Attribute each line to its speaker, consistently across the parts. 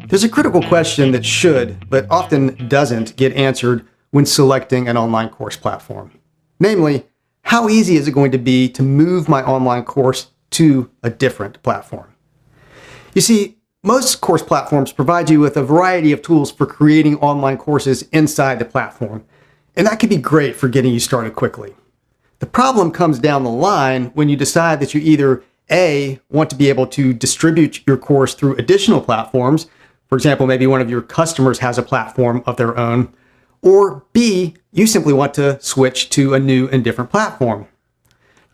Speaker 1: There's a critical question that should, but often doesn't, get answered when selecting an online course platform. Namely, how easy is it going to be to move my online course to a different platform? You see, most course platforms provide you with a variety of tools for creating online courses inside the platform, and that can be great for getting you started quickly. The problem comes down the line when you decide that you either A, want to be able to distribute your course through additional platforms. For example, maybe one of your customers has a platform of their own, or B, you simply want to switch to a new and different platform.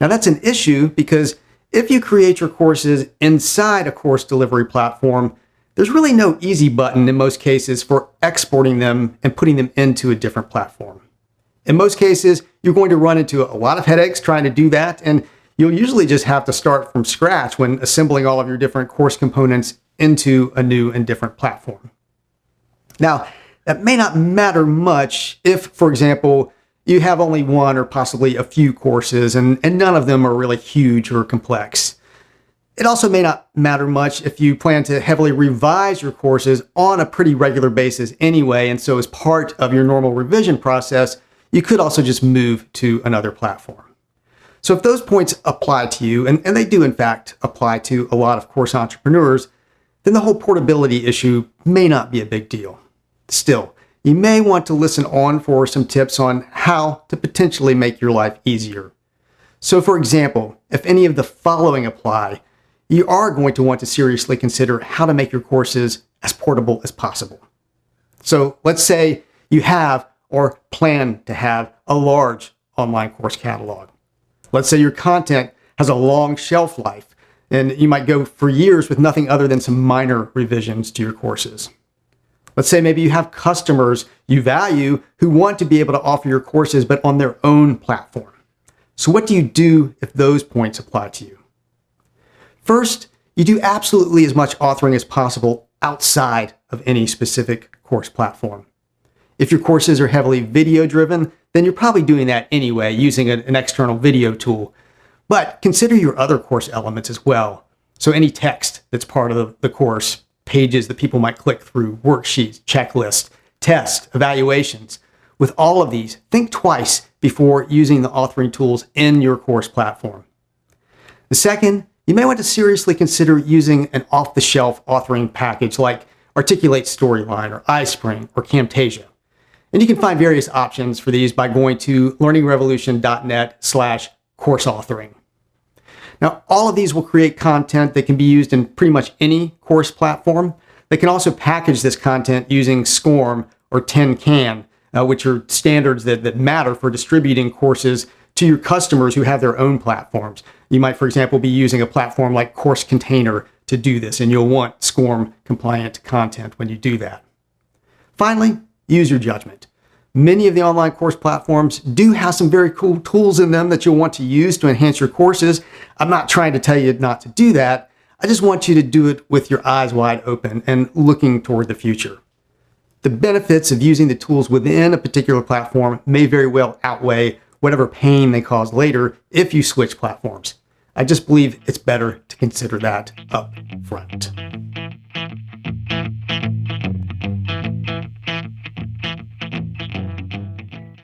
Speaker 1: Now that's an issue because if you create your courses inside a course delivery platform, there's really no easy button in most cases for exporting them and putting them into a different platform. In most cases, you're going to run into a lot of headaches trying to do that, and you'll usually just have to start from scratch when assembling all of your different course components into a new and different platform. Now, that may not matter much if, for example, you have only one or possibly a few courses and none of them are really huge or complex. It also may not matter much if you plan to heavily revise your courses on a pretty regular basis anyway, and so as part of your normal revision process, you could also just move to another platform. So if those points apply to you, and they do in fact apply to a lot of course entrepreneurs, then the whole portability issue may not be a big deal. Still, you may want to listen on for some tips on how to potentially make your life easier. So for example, if any of the following apply, you are going to want to seriously consider how to make your courses as portable as possible. So let's say you have or plan to have a large online course catalog. Let's say your content has a long shelf life, and you might go for years with nothing other than some minor revisions to your courses. Let's say maybe you have customers you value who want to be able to offer your courses, but on their own platform. So what do you do if those points apply to you? First, you do absolutely as much authoring as possible outside of any specific course platform. If your courses are heavily video-driven, then you're probably doing that anyway using an external video tool. But consider your other course elements as well. So any text that's part of the course, pages that people might click through, worksheets, checklists, tests, evaluations. With all of these, think twice before using the authoring tools in your course platform. The second, you may want to seriously consider using an off-the-shelf authoring package like Articulate Storyline or iSpring or Camtasia. And you can find various options for these by going to learningrevolution.net/course authoring. Now, all of these will create content that can be used in pretty much any course platform. They can also package this content using SCORM or Tin-Can, which are standards that matter for distributing courses to your customers who have their own platforms. You might, for example, be using a platform like Course Container to do this, and you'll want SCORM-compliant content when you do that. Finally, use your judgment. Many of the online course platforms do have some very cool tools in them that you'll want to use to enhance your courses. I'm not trying to tell you not to do that. I just want you to do it with your eyes wide open and looking toward the future. The benefits of using the tools within a particular platform may very well outweigh whatever pain they cause later if you switch platforms. I just believe it's better to consider that up front.